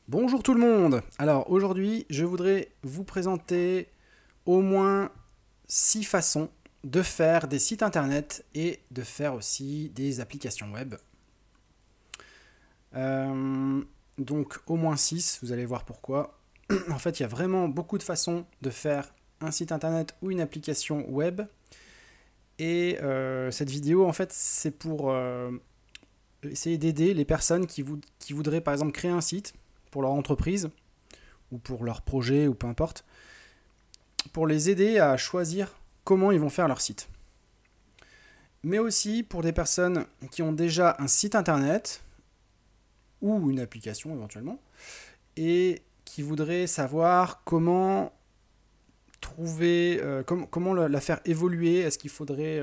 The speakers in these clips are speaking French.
Bonjour tout le monde. Alors aujourd'hui, je voudrais vous présenter au moins 6 façons de faire des sites internet et de faire aussi des applications web. Euh, donc au moins 6, vous allez voir pourquoi. En fait, il y a vraiment beaucoup de façons de faire un site internet ou une application web. Et cette vidéo, en fait, c'est pour essayer d'aider les personnes qui voudraient par exemple créer un site pour leur entreprise ou pour leur projet ou peu importe, pour les aider à choisir comment ils vont faire leur site. Mais aussi pour des personnes qui ont déjà un site internet ou une application éventuellement et qui voudraient savoir comment trouver, comment la faire évoluer. Est-ce qu'il faudrait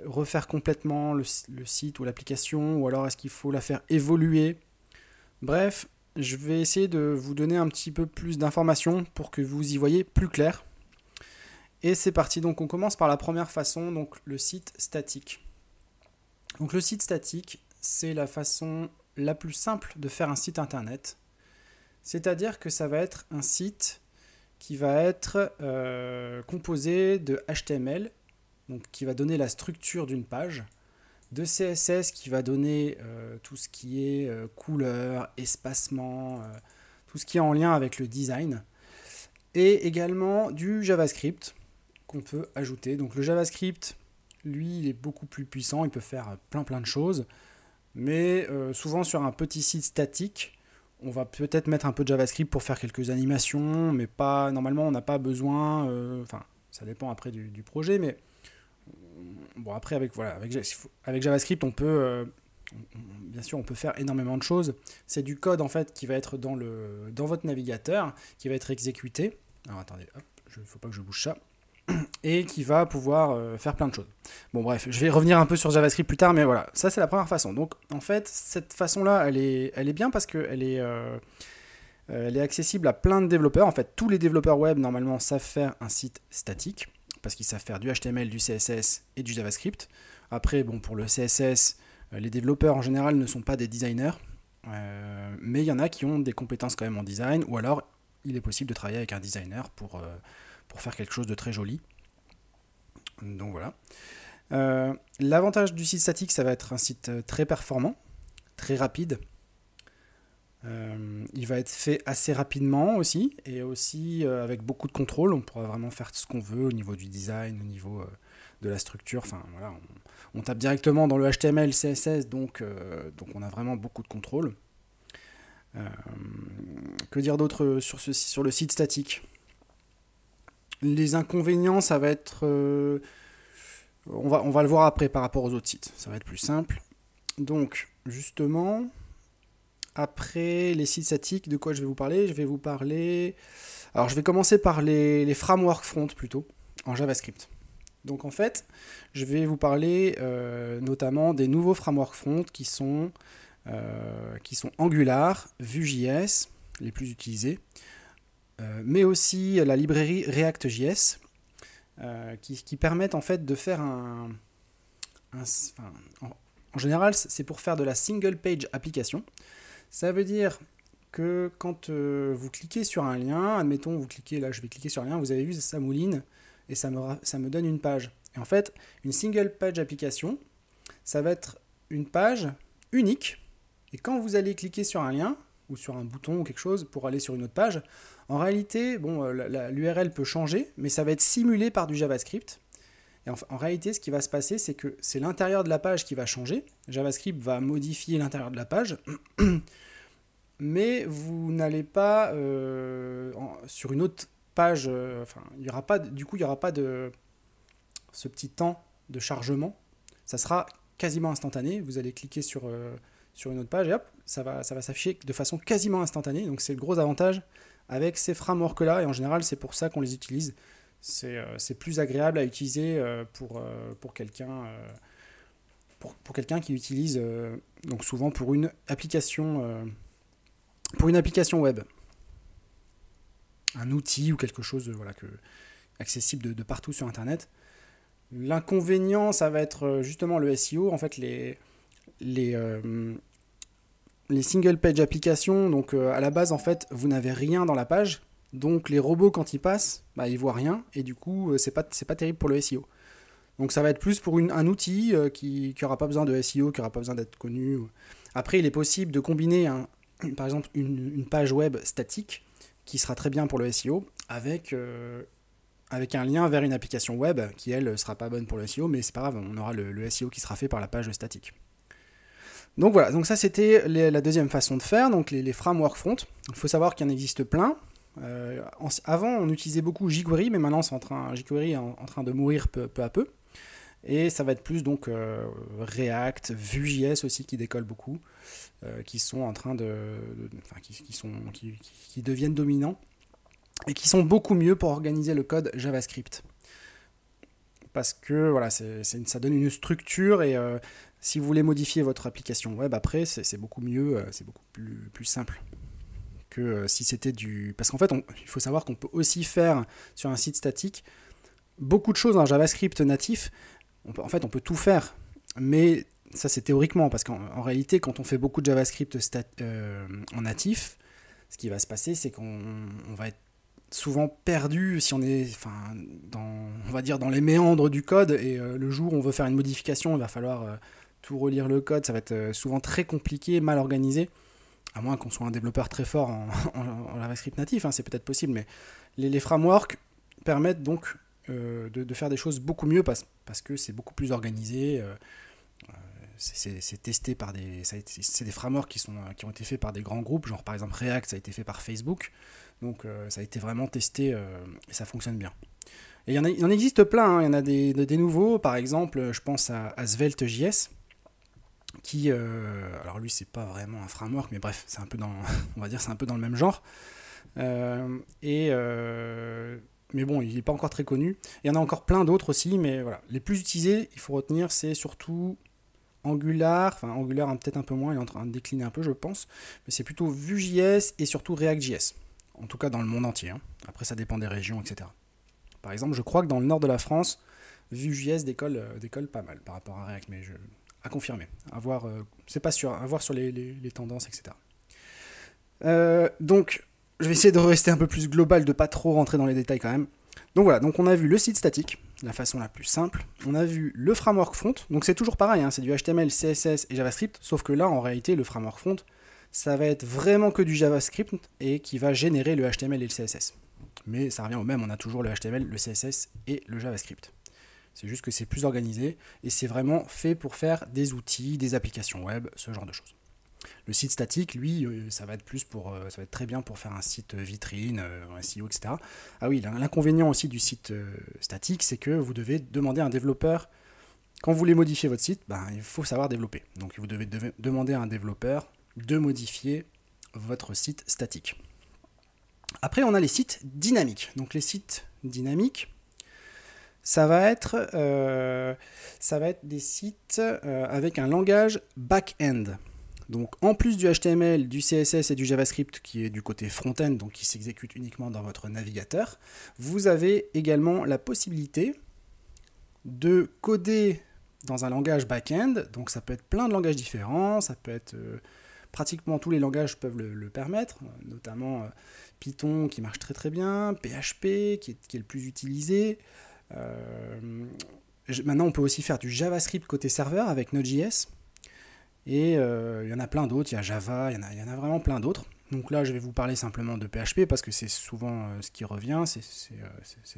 refaire complètement le site ou l'application, ou alors est-ce qu'il faut la faire évoluer? Bref, je vais essayer de vous donner un petit peu plus d'informations pour que vous y voyez plus clair. Et c'est parti, donc on commence par la première façon, donc le site statique. Donc le site statique, c'est la façon la plus simple de faire un site internet. C'est-à-dire que ça va être un site qui va être composé de HTML, donc qui va donner la structure d'une page, de CSS qui va donner tout ce qui est couleur, espacement, tout ce qui est en lien avec le design, et également du JavaScript qu'on peut ajouter. Donc le JavaScript, lui, il est beaucoup plus puissant, il peut faire plein de choses, mais souvent sur un petit site statique, on va peut-être mettre un peu de JavaScript pour faire quelques animations, mais pas normalement on n'a pas besoin, enfin ça dépend après du projet, mais bon après avec JavaScript on peut bien sûr on peut faire énormément de choses. C'est du code en fait qui va être dans votre navigateur, qui va être exécuté. Alors attendez, hop, il ne faut pas que je bouge ça. Et qui va pouvoir faire plein de choses. Bon bref, je vais revenir un peu sur JavaScript plus tard, mais voilà, ça c'est la première façon. Donc en fait, cette façon-là, elle est bien parce qu'elle est accessible à plein de développeurs. En fait, tous les développeurs web, normalement, savent faire un site statique, parce qu'ils savent faire du HTML, du CSS et du JavaScript. Après, bon, pour le CSS, les développeurs en général ne sont pas des designers, mais il y en a qui ont des compétences quand même en design, ou alors il est possible de travailler avec un designer pour faire quelque chose de très joli. Donc voilà. L'avantage du site statique, ça va être un site très performant, très rapide. Il va être fait assez rapidement aussi, et aussi avec beaucoup de contrôle. On pourra vraiment faire ce qu'on veut au niveau du design, au niveau de la structure. Enfin voilà, on tape directement dans le HTML, CSS, donc on a vraiment beaucoup de contrôle. Euh, que dire d'autre sur le site statique? Les inconvénients, ça va être on va le voir après par rapport aux autres sites. Ça va être plus simple. Donc, justement, après les sites statiques, de quoi je vais vous parler? Je vais vous parler. Alors, je vais commencer par les frameworks front plutôt, en JavaScript. Donc, en fait, je vais vous parler notamment des nouveaux frameworks front qui sont Angular, Vue.js, les plus utilisés, mais aussi la librairie React.js, qui permettent en fait de faire enfin, en général, c'est pour faire de la single page application. Ça veut dire que quand vous cliquez sur un lien, admettons, vous cliquez là, je vais cliquer sur un lien, vous avez vu, ça mouline et ça me donne une page. Et en fait, une single page application, ça va être une page unique. Et quand vous allez cliquer sur un lien ou sur un bouton ou quelque chose pour aller sur une autre page, en réalité, bon, l'URL peut changer, mais ça va être simulé par du JavaScript. Et en réalité, ce qui va se passer, c'est que c'est l'intérieur de la page qui va changer. JavaScript va modifier l'intérieur de la page, mais vous n'allez pas sur une autre page. Enfin, il y aura pas, du coup, il n'y aura pas de ce petit temps de chargement. Ça sera quasiment instantané. Vous allez cliquer sur une autre page et hop, ça va s'afficher de façon quasiment instantanée. Donc c'est le gros avantage avec ces frameworks-là. Et en général, c'est pour ça qu'on les utilise. C'est plus agréable à utiliser pour quelqu'un pour quelqu'un qui utilise donc souvent pour une application web, un outil ou quelque chose voilà, accessible de partout sur Internet. L'inconvénient, ça va être justement le SEO. En fait, les les single page applications, donc à la base, en fait, vous n'avez rien dans la page. Donc les robots, quand ils passent, bah, ils voient rien. Et du coup, c'est pas terrible pour le SEO. Donc ça va être plus pour un outil qui n'aura pas besoin de SEO, qui n'aura pas besoin d'être connu. Après, il est possible de combiner, par exemple, une page web statique, qui sera très bien pour le SEO, avec un lien vers une application web, qui, elle, sera pas bonne pour le SEO, mais c'est pas grave, on aura le SEO qui sera fait par la page statique. Donc voilà, donc ça c'était la deuxième façon de faire, donc les frameworks front. Il faut savoir qu'il y en existe plein. Avant, on utilisait beaucoup jQuery, mais maintenant jQuery est en train de mourir peu à peu. Et ça va être plus donc React, Vue.js aussi qui décolle beaucoup, qui sont en train qui deviennent dominants et qui sont beaucoup mieux pour organiser le code JavaScript. Parce que voilà, ça donne une structure et si vous voulez modifier votre application web après, c'est beaucoup mieux, c'est beaucoup plus simple que si c'était du... Parce qu'en fait, il faut savoir qu'on peut aussi faire sur un site statique beaucoup de choses en JavaScript natif. On peut tout faire, mais ça c'est théoriquement, parce qu'en réalité, quand on fait beaucoup de JavaScript en natif, ce qui va se passer, c'est qu'on va être souvent perdu si on est on va dire dans les méandres du code, et le jour où on veut faire une modification, il va falloir tout relire le code, ça va être souvent très compliqué, mal organisé, à moins qu'on soit un développeur très fort en JavaScript natif, c'est peut-être possible, mais les frameworks permettent donc de faire des choses beaucoup mieux parce que c'est beaucoup plus organisé, c'est testé par c'est des frameworks qui ont été faits par des grands groupes, genre par exemple React, ça a été fait par Facebook, donc ça a été vraiment testé et ça fonctionne bien. Et il y en existe plein, il y en a des nouveaux, par exemple je pense à Svelte.js, qui, alors lui c'est pas vraiment un framework, mais bref, c'est un peu on va dire c'est un peu dans le même genre, mais bon, il n'est pas encore très connu. Il y en a encore plein d'autres aussi, mais voilà, les plus utilisés, il faut retenir, c'est surtout Angular, peut-être un peu moins, il est en train de décliner un peu je pense, mais c'est plutôt Vue.js et surtout React.js, en tout cas dans le monde entier, Après ça dépend des régions, etc. Par exemple, je crois que dans le nord de la France, Vue.js décolle pas mal par rapport à React, mais à confirmer, c'est pas sûr, à voir sur les tendances, etc. Donc, je vais essayer de rester un peu plus global, de pas trop rentrer dans les détails quand même. Donc voilà, donc on a vu le site statique, la façon la plus simple. On a vu le framework front, donc c'est toujours pareil, c'est du HTML, CSS et JavaScript, sauf que là, en réalité, le framework front, ça va être vraiment que du JavaScript et qui va générer le HTML et le CSS. Mais ça revient au même, on a toujours le HTML, le CSS et le JavaScript. C'est juste que c'est plus organisé et c'est vraiment fait pour faire des outils, des applications web, ce genre de choses. Le site statique, lui, ça va être très bien pour faire un site vitrine, un SEO, etc. Ah oui, l'inconvénient aussi du site statique, c'est que vous devez demander à un développeur, quand vous voulez modifier votre site, il faut savoir développer. Donc vous devez demander à un développeur de modifier votre site statique. Après, on a les sites dynamiques. Donc les sites dynamiques, ça va être des sites avec un langage back-end. Donc en plus du HTML, du CSS et du JavaScript qui est du côté front-end, donc qui s'exécute uniquement dans votre navigateur, vous avez également la possibilité de coder dans un langage back-end. Donc ça peut être plein de langages différents, ça peut être pratiquement tous les langages peuvent le permettre, notamment Python qui marche très très bien, PHP qui est le plus utilisé. Maintenant on peut aussi faire du JavaScript côté serveur avec Node.js. Et il y en a plein d'autres, il y a Java, il y en a vraiment plein d'autres. Donc là, je vais vous parler simplement de PHP parce que c'est souvent ce qui revient, c'est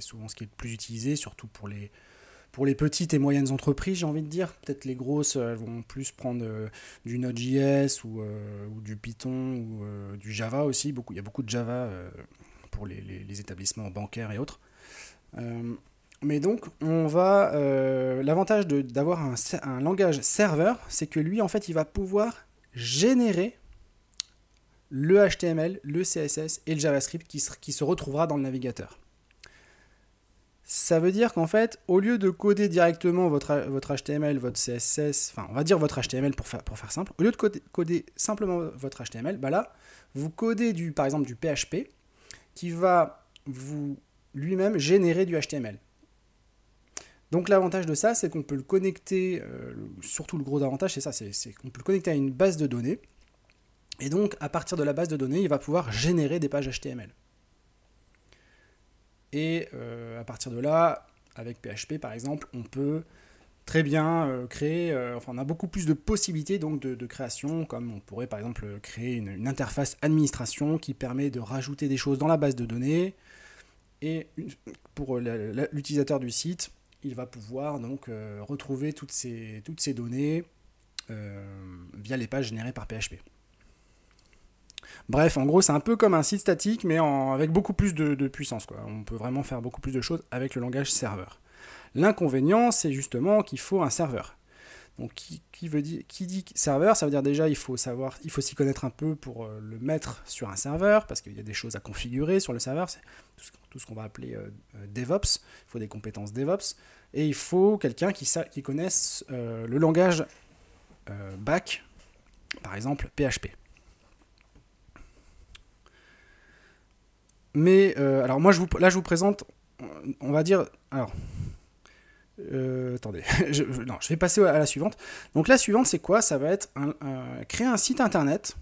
souvent ce qui est le plus utilisé, surtout pour les petites et moyennes entreprises, j'ai envie de dire. Peut-être les grosses vont plus prendre du Node.js ou du Python ou du Java aussi. Il y a beaucoup de Java pour les établissements bancaires et autres. Mais donc, l'avantage d'avoir un langage serveur, c'est que lui, en fait, il va pouvoir générer le HTML, le CSS et le JavaScript qui se retrouvera dans le navigateur. Ça veut dire qu'en fait, au lieu de coder directement votre HTML, votre CSS, on va dire votre HTML pour faire simple, au lieu de coder simplement votre HTML, là, vous codez par exemple du PHP qui va lui-même générer du HTML. Donc l'avantage de ça, c'est qu'on peut le connecter, surtout le gros avantage, c'est ça, c'est qu'on peut le connecter à une base de données. Et donc, à partir de la base de données, il va pouvoir générer des pages HTML. Et à partir de là, avec PHP par exemple, on peut très bien créer, on a beaucoup plus de possibilités donc, de création, comme on pourrait par exemple créer une interface administration qui permet de rajouter des choses dans la base de données. Et pour l'utilisateur du site, il va pouvoir donc retrouver toutes ces données via les pages générées par PHP. Bref, en gros, c'est un peu comme un site statique, mais avec beaucoup plus de puissance, quoi. On peut vraiment faire beaucoup plus de choses avec le langage serveur. L'inconvénient, c'est justement qu'il faut un serveur. Donc, qui dit serveur, ça veut dire déjà il faut s'y connaître un peu pour le mettre sur un serveur, parce qu'il y a des choses à configurer sur le serveur, c'est tout ce qu'on va appeler DevOps, il faut des compétences DevOps, et il faut quelqu'un qui connaisse le langage back, par exemple PHP. Mais, alors moi, je vous présente, on va dire, alors, attendez, je vais passer à la suivante. Donc la suivante, c'est quoi? Ça va être créer un site internet,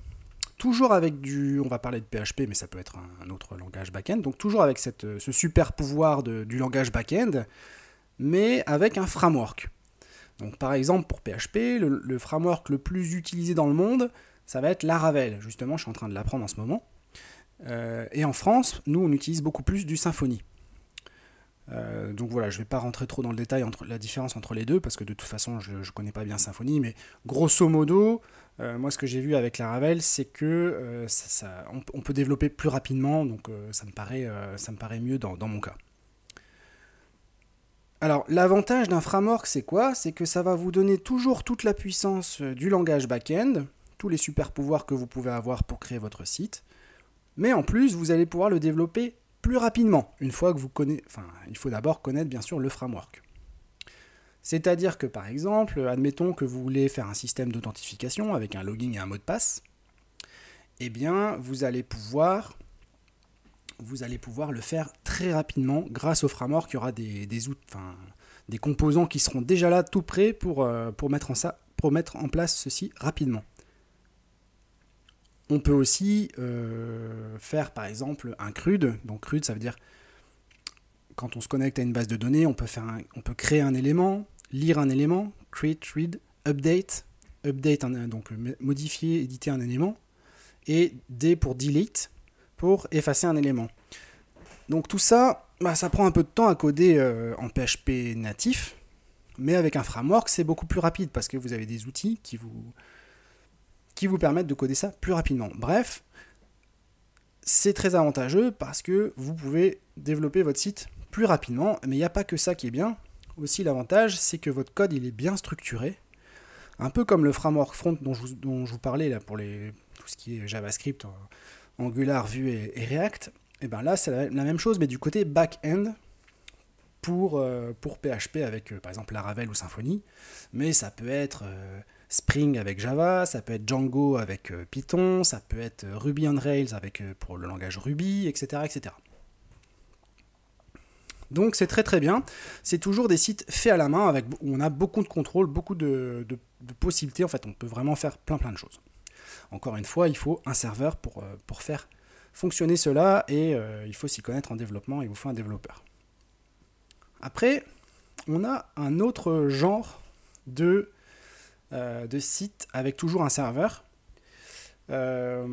toujours avec on va parler de PHP, mais ça peut être un autre langage back-end, donc toujours avec ce super pouvoir du langage back-end, mais avec un framework. Donc par exemple, pour PHP, le framework le plus utilisé dans le monde, ça va être Laravel. Justement, je suis en train de l'apprendre en ce moment. Et en France, nous, on utilise beaucoup plus du Symfony. Donc voilà, je ne vais pas rentrer trop dans le détail entre la différence entre les deux, parce que de toute façon, je ne connais pas bien Symfony, mais grosso modo, moi, ce que j'ai vu avec Laravel, c'est que on peut développer plus rapidement, donc ça me paraît mieux dans mon cas. Alors, l'avantage d'un framework, c'est quoi? C'est que ça va vous donner toujours toute la puissance du langage back-end, tous les super pouvoirs que vous pouvez avoir pour créer votre site, mais en plus, vous allez pouvoir le développer plus rapidement, une fois que vous connaissez... Enfin, il faut d'abord connaître, bien sûr, le framework. C'est-à-dire que, par exemple, admettons que vous voulez faire un système d'authentification avec un login et un mot de passe, eh bien, vous allez pouvoir le faire très rapidement grâce au framework. Il y aura des composants qui seront déjà là, tout prêts pour mettre en place ceci rapidement. On peut aussi faire par exemple un CRUD. Donc CRUD, ça veut dire quand on se connecte à une base de données, on peut créer un élément, lire un élément, create, read, update, donc modifier, éditer un élément, et D pour delete, pour effacer un élément. Donc tout ça, ça prend un peu de temps à coder en PHP natif, mais avec un framework, c'est beaucoup plus rapide parce que vous avez des outils qui vous permettent de coder ça plus rapidement. Bref, c'est très avantageux parce que vous pouvez développer votre site plus rapidement, mais il n'y a pas que ça qui est bien. Aussi, l'avantage, c'est que votre code il est bien structuré, un peu comme le framework front dont je vous parlais là, pour tout ce qui est JavaScript, Angular, Vue et React. Et bien là, c'est la même chose, mais du côté back-end pour PHP avec par exemple Laravel ou Symfony, mais ça peut être Spring avec Java, ça peut être Django avec Python, ça peut être Ruby on Rails pour le langage Ruby, etc., etc. Donc c'est très très bien. C'est toujours des sites faits à la main où on a beaucoup de contrôle, beaucoup de possibilités. En fait, on peut vraiment faire plein de choses. Encore une fois, il faut un serveur pour faire fonctionner cela et il faut s'y connaître en développement. Il vous faut un développeur. Après, on a un autre genre de sites avec toujours un serveur. Ça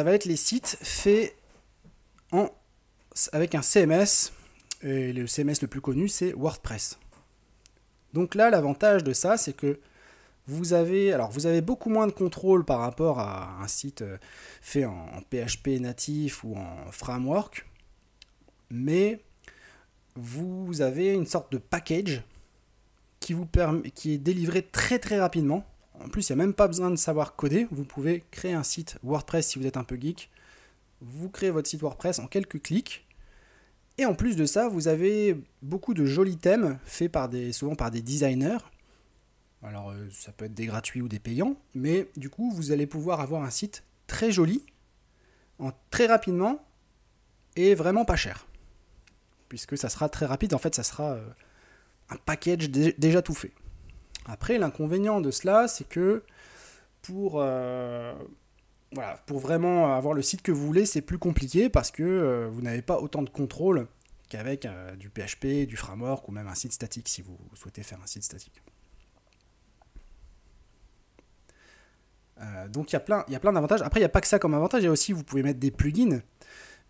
va être les sites faits avec un CMS, et le CMS le plus connu, c'est WordPress. Donc là, l'avantage de ça, c'est que vous avez beaucoup moins de contrôle par rapport à un site fait en PHP natif ou en framework, mais vous avez une sorte de package qui est délivré très très rapidement. En plus, il n'y a même pas besoin de savoir coder. Vous pouvez créer un site WordPress si vous êtes un peu geek. Vous créez votre site WordPress en quelques clics. Et en plus de ça, vous avez beaucoup de jolis thèmes faits souvent par des designers. Alors, ça peut être des gratuits ou des payants. Mais du coup, vous allez pouvoir avoir un site très joli, très rapidement, et vraiment pas cher. Puisque ça sera très rapide. En fait, ça sera un package déjà tout fait. Après, l'inconvénient de cela, c'est que pour, voilà, pour vraiment avoir le site que vous voulez, c'est plus compliqué parce que vous n'avez pas autant de contrôle qu'avec du PHP, du framework ou même un site statique si vous souhaitez faire un site statique. Donc il y a plein d'avantages. Après, il n'y a pas que ça comme avantage, il y a aussi, vous pouvez mettre des plugins.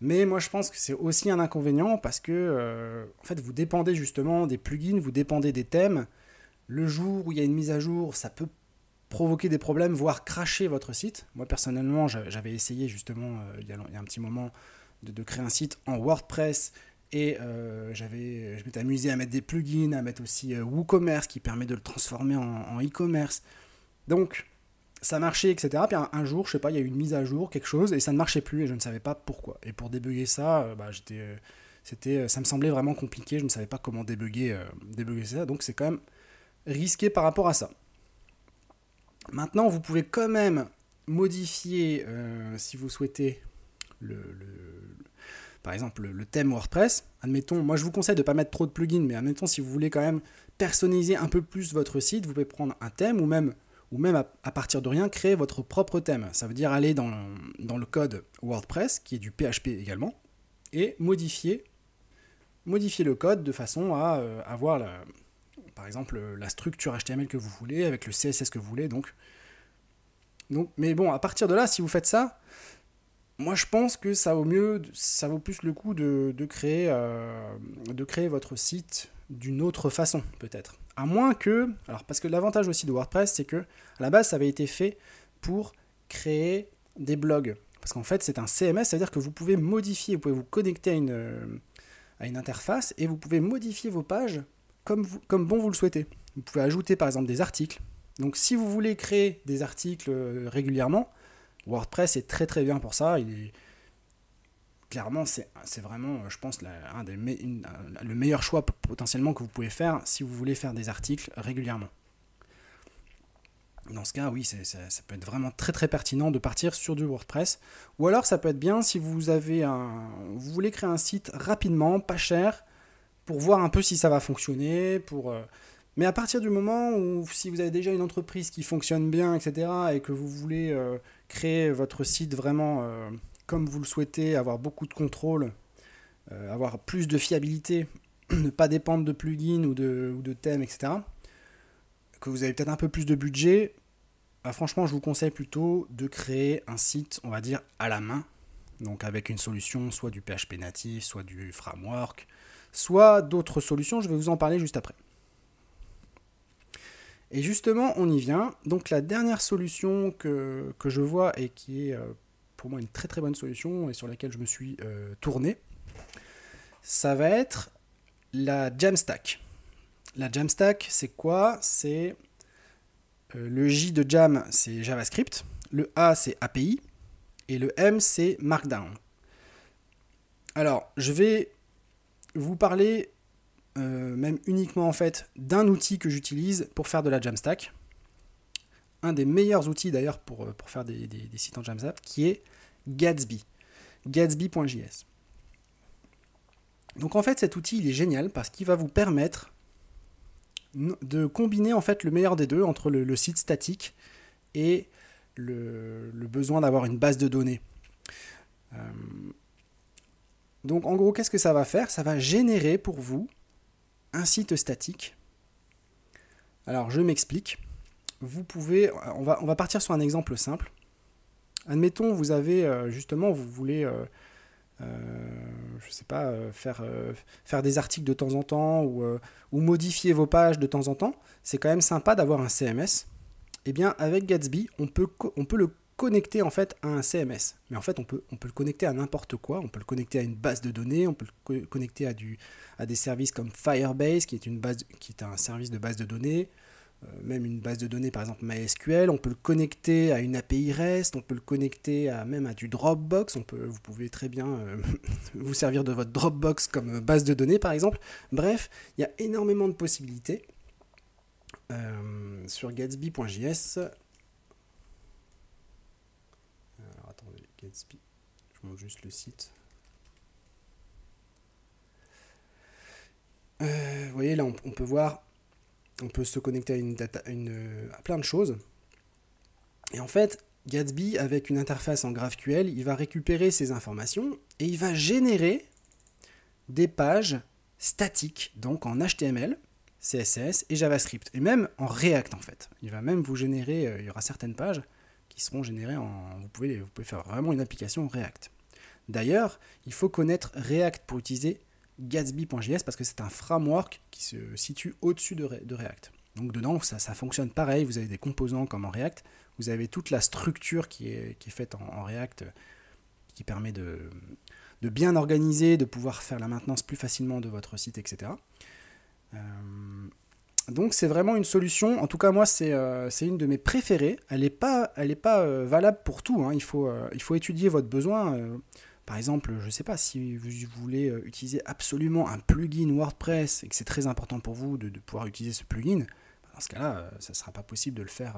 Mais moi, je pense que c'est aussi un inconvénient parce que en fait, vous dépendez justement des plugins, vous dépendez des thèmes. Le jour où il y a une mise à jour, ça peut provoquer des problèmes, voire cracher votre site. Moi, personnellement, j'avais essayé justement, il y a un petit moment, de créer un site en WordPress. Et je m'étais amusé à mettre des plugins, à mettre aussi WooCommerce qui permet de le transformer en e-commerce. Donc, ça marchait, etc. Puis un jour, je sais pas, il y a eu une mise à jour, quelque chose, et ça ne marchait plus, et je ne savais pas pourquoi. Et pour débugger ça, ça me semblait vraiment compliqué, je ne savais pas comment débugger ça, donc c'est quand même risqué par rapport à ça. Maintenant, vous pouvez quand même modifier, si vous souhaitez, par exemple, le thème WordPress. Admettons, moi je vous conseille de ne pas mettre trop de plugins, mais admettons, si vous voulez quand même personnaliser un peu plus votre site, vous pouvez prendre un thème ou même à partir de rien, créer votre propre thème. Ça veut dire aller dans le code WordPress, qui est du PHP également, et modifier le code de façon à avoir, par exemple, la structure HTML que vous voulez, avec le CSS que vous voulez. Donc, mais bon, à partir de là, si vous faites ça, moi je pense que ça vaut plus le coup de créer votre site d'une autre façon, peut-être. À moins que, alors parce que l'avantage aussi de WordPress, c'est que à la base, ça avait été fait pour créer des blogs. Parce qu'en fait, c'est un CMS, c'est-à-dire que vous pouvez modifier, vous pouvez vous connecter à une interface et vous pouvez modifier vos pages comme bon vous le souhaitez. Vous pouvez ajouter par exemple des articles. Donc si vous voulez créer des articles régulièrement, WordPress est très très bien pour ça. Clairement, c'est vraiment, je pense, le meilleur choix potentiellement que vous pouvez faire si vous voulez faire des articles régulièrement. Dans ce cas, oui, ça peut être vraiment très très pertinent de partir sur du WordPress. Ou alors, ça peut être bien si vous voulez créer un site rapidement, pas cher, pour voir un peu si ça va fonctionner. Mais à partir du moment où, si vous avez déjà une entreprise qui fonctionne bien, etc., et que vous voulez créer votre site vraiment comme vous le souhaitez, avoir beaucoup de contrôle, avoir plus de fiabilité, ne pas dépendre de plugins ou de thèmes, etc., que vous avez peut-être un peu plus de budget, franchement, je vous conseille plutôt de créer un site, on va dire, à la main, donc avec une solution, soit du PHP natif, soit du framework, soit d'autres solutions, je vais vous en parler juste après. Et justement, on y vient. Donc la dernière solution que je vois et qui est pour moi une très très bonne solution et sur laquelle je me suis tourné, ça va être la Jamstack. La Jamstack, c'est quoi? C'est le J de Jam, c'est JavaScript, le A, c'est API, et le M, c'est Markdown. Alors, je vais vous parler même uniquement en fait d'un outil que j'utilise pour faire de la Jamstack. Un des meilleurs outils d'ailleurs pour faire des sites en Jamstack, qui est Gatsby. Gatsby.js. Donc en fait, cet outil, il est génial parce qu'il va vous permettre de combiner en fait le meilleur des deux entre le site statique et le besoin d'avoir une base de données. Donc en gros, qu'est-ce que ça va faire? Ça va générer pour vous un site statique. Alors je m'explique. Vous pouvez, on va partir sur un exemple simple. Admettons, vous avez justement, vous voulez, je sais pas, faire des articles de temps en temps ou modifier vos pages de temps en temps. C'est quand même sympa d'avoir un CMS. Eh bien, avec Gatsby, on peut le connecter en fait à un CMS. Mais en fait, on peut le connecter à n'importe quoi. On peut le connecter à une base de données. On peut le connecter à des services comme Firebase, qui est un service de base de données. Même une base de données par exemple MySQL, on peut le connecter à une API REST, on peut le connecter même à du Dropbox, vous pouvez très bien vous servir de votre Dropbox comme base de données par exemple. Bref, il y a énormément de possibilités sur Gatsby.js. Alors attendez, Gatsby, je vous montre juste le site. Vous voyez là on peut voir. On peut se connecter à plein de choses. Et en fait, Gatsby, avec une interface en GraphQL, il va récupérer ces informations et il va générer des pages statiques, donc en HTML, CSS et JavaScript, et même en React en fait. Il va même vous générer, il y aura certaines pages qui seront générées en... Vous pouvez faire vraiment une application React. D'ailleurs, il faut connaître React pour utiliser Gatsby.js parce que c'est un framework qui se situe au-dessus de React. Donc dedans, ça fonctionne pareil, vous avez des composants comme en React, vous avez toute la structure qui est faite en React qui permet de bien organiser, de pouvoir faire la maintenance plus facilement de votre site, etc. Donc c'est vraiment une solution, en tout cas moi c'est une de mes préférées, elle n'est pas valable pour tout, hein. Il faut étudier votre besoin. Par exemple, je ne sais pas, si vous voulez utiliser absolument un plugin WordPress et que c'est très important pour vous de pouvoir utiliser ce plugin, dans ce cas-là, ça ne sera pas possible de le faire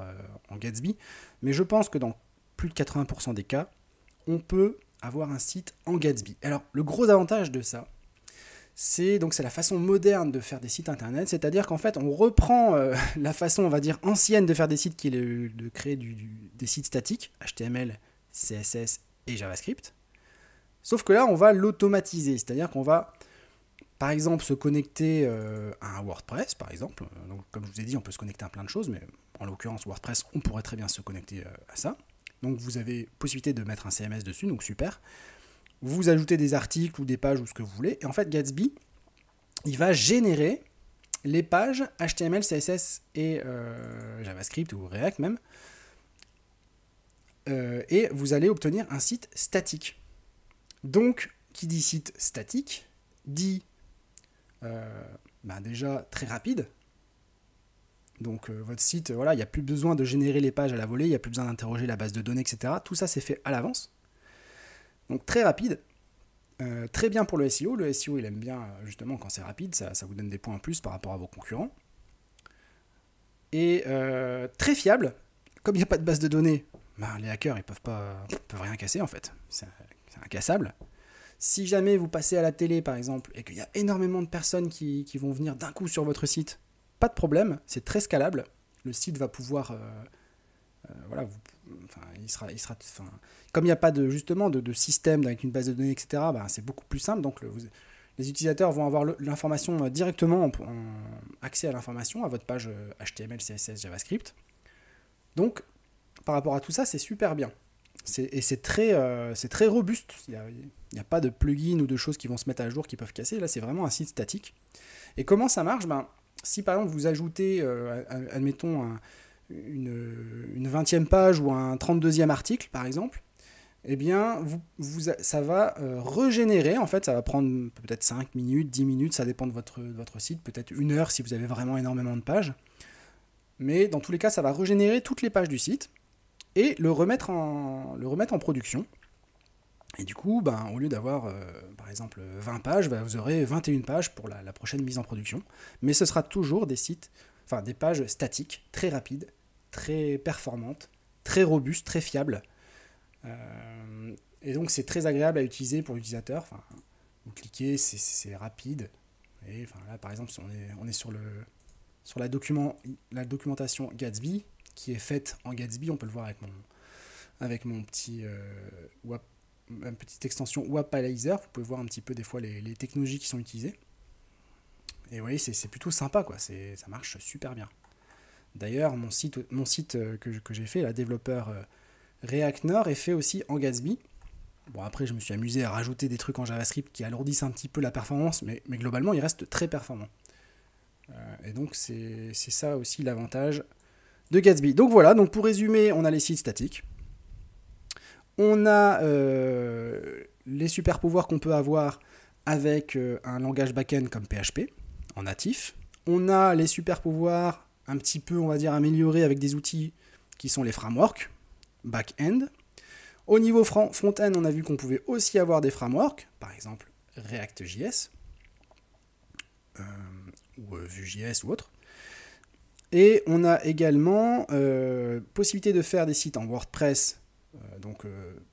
en Gatsby. Mais je pense que dans plus de 80% des cas, on peut avoir un site en Gatsby. Alors, le gros avantage de ça, c'est la façon moderne de faire des sites internet, c'est-à-dire qu'en fait, on reprend la façon, on va dire, ancienne de faire des sites, qui est de créer des sites statiques, HTML, CSS et JavaScript. Sauf que là, on va l'automatiser, c'est-à-dire qu'on va, par exemple, se connecter à un WordPress, par exemple. Donc, comme je vous ai dit, on peut se connecter à plein de choses, mais en l'occurrence, WordPress, on pourrait très bien se connecter à ça. Donc, vous avez possibilité de mettre un CMS dessus, donc super. Vous ajoutez des articles ou des pages ou ce que vous voulez. Et en fait, Gatsby, il va générer les pages HTML, CSS et JavaScript ou React même. Et vous allez obtenir un site statique. Donc, qui dit site statique, dit déjà très rapide. Donc votre site, voilà, il n'y a plus besoin de générer les pages à la volée, il n'y a plus besoin d'interroger la base de données, etc. Tout ça, c'est fait à l'avance. Donc très rapide, très bien pour le SEO. Le SEO, il aime bien justement quand c'est rapide, ça vous donne des points en plus par rapport à vos concurrents. Et très fiable, comme il n'y a pas de base de données, les hackers, ils peuvent rien casser en fait. C'est incassable. Si jamais vous passez à la télé, par exemple, et qu'il y a énormément de personnes qui vont venir d'un coup sur votre site, pas de problème, c'est très scalable. Le site va pouvoir... comme il n'y a pas de système avec une base de données, etc., c'est beaucoup plus simple. Donc les utilisateurs vont avoir l'information directement, en accès à l'information, à votre page HTML, CSS, JavaScript. Donc, par rapport à tout ça, c'est super bien. C'est très robuste. Il n'y a pas de plugins ou de choses qui vont se mettre à jour qui peuvent casser. Là, c'est vraiment un site statique. Et comment ça marche ? Si par exemple vous ajoutez, admettons, une 20e page ou un 32e article, par exemple, eh bien, ça va régénérer. En fait, ça va prendre peut-être 5 minutes, 10 minutes, ça dépend de votre site, peut-être 1 heure si vous avez vraiment énormément de pages. Mais dans tous les cas, ça va régénérer toutes les pages du site et le remettre en production. Et du coup, au lieu d'avoir, par exemple, 20 pages, vous aurez 21 pages pour la prochaine mise en production. Mais ce sera toujours des pages statiques, très rapides, très performantes, très robustes, très fiables. Et donc, c'est très agréable à utiliser pour l'utilisateur. Vous cliquez, c'est rapide. Et là, par exemple, on est sur la documentation Gatsby, qui est faite en Gatsby. On peut le voir avec mon petit une petite extension Wapalizer. Vous pouvez voir un petit peu des fois les technologies qui sont utilisées. Et vous voyez, c'est plutôt sympa, quoi. Ça marche super bien. D'ailleurs, mon site que j'ai fait, la développeur React Nord, est fait aussi en Gatsby. Bon, après, je me suis amusé à rajouter des trucs en JavaScript qui alourdissent un petit peu la performance, mais globalement, il reste très performant. Et donc, c'est ça aussi l'avantage de Gatsby. Donc voilà, pour résumer, on a les sites statiques. On a les super pouvoirs qu'on peut avoir avec un langage back-end comme PHP en natif. On a les super pouvoirs un petit peu, on va dire, améliorés avec des outils qui sont les frameworks back-end. Au niveau front-end, on a vu qu'on pouvait aussi avoir des frameworks, par exemple React.js ou Vue.js ou autre. Et on a également possibilité de faire des sites en WordPress.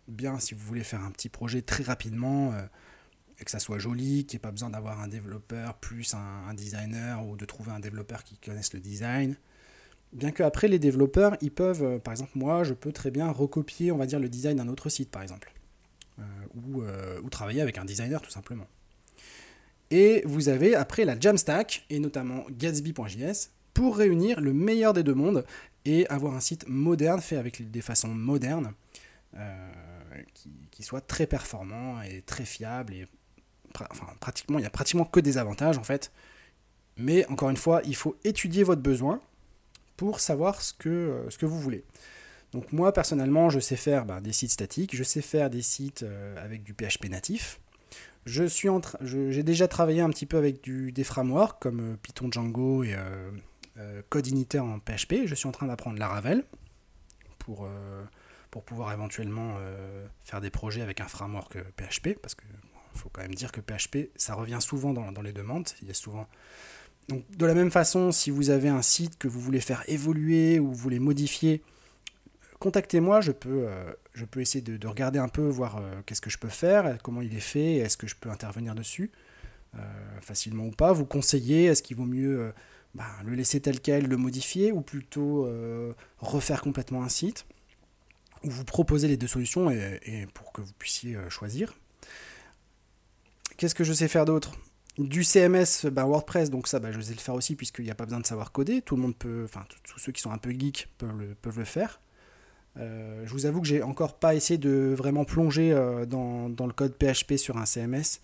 Bien si vous voulez faire un petit projet très rapidement et que ça soit joli, qu'il n'y ait pas besoin d'avoir un développeur plus un designer ou de trouver un développeur qui connaisse le design. Bien qu'après, les développeurs, ils peuvent, par exemple, moi, je peux très bien recopier, on va dire, le design d'un autre site, par exemple. Ou travailler avec un designer, tout simplement. Et vous avez après la Jamstack, et notamment Gatsby.js, pour réunir le meilleur des deux mondes et avoir un site moderne, fait avec des façons modernes, qui soit très performant et très fiable. Et, enfin, pratiquement, il n'y a pratiquement que des avantages, en fait. Mais encore une fois, il faut étudier votre besoin pour savoir ce que vous voulez. Donc moi, personnellement, je sais faire des sites statiques, je sais faire des sites avec du PHP natif. J'ai déjà travaillé un petit peu avec des frameworks comme Python Django et Code Initer en PHP. Je suis en train d'apprendre Laravel pour pouvoir éventuellement faire des projets avec un framework PHP, parce qu'il faut quand même dire que PHP, ça revient souvent dans les demandes. Il y a souvent... Donc, de la même façon, si vous avez un site que vous voulez faire évoluer ou vous voulez modifier, contactez-moi, je peux essayer de regarder un peu, voir qu'est-ce que je peux faire, comment il est fait, est-ce que je peux intervenir dessus, facilement ou pas, vous conseiller, est-ce qu'il vaut mieux le laisser tel quel, le modifier, ou plutôt refaire complètement un site, ou vous proposer les deux solutions et pour que vous puissiez choisir. Qu'est-ce que je sais faire d'autre? Du CMS, WordPress, donc ça je sais le faire aussi puisqu'il n'y a pas besoin de savoir coder, tout le monde peut, enfin tous ceux qui sont un peu geeks peuvent le faire. Je vous avoue que j'ai encore pas essayé de vraiment plonger dans le code PHP sur un CMS,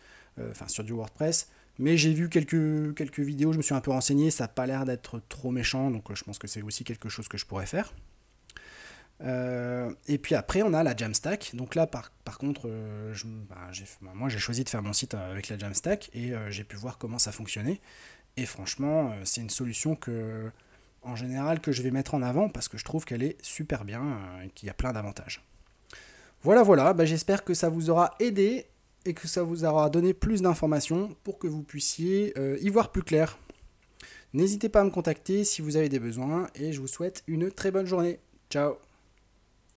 sur du WordPress, mais j'ai vu quelques vidéos, je me suis un peu renseigné, ça n'a pas l'air d'être trop méchant, donc je pense que c'est aussi quelque chose que je pourrais faire. Et puis après on a la Jamstack, donc là par contre moi j'ai choisi de faire mon site avec la Jamstack et j'ai pu voir comment ça fonctionnait, et franchement c'est une solution en général que je vais mettre en avant parce que je trouve qu'elle est super bien et qu'il y a plein d'avantages. Voilà, j'espère que ça vous aura aidé et que ça vous aura donné plus d'informations pour que vous puissiez y voir plus clair. N'hésitez pas à me contacter si vous avez des besoins et je vous souhaite une très bonne journée. Ciao.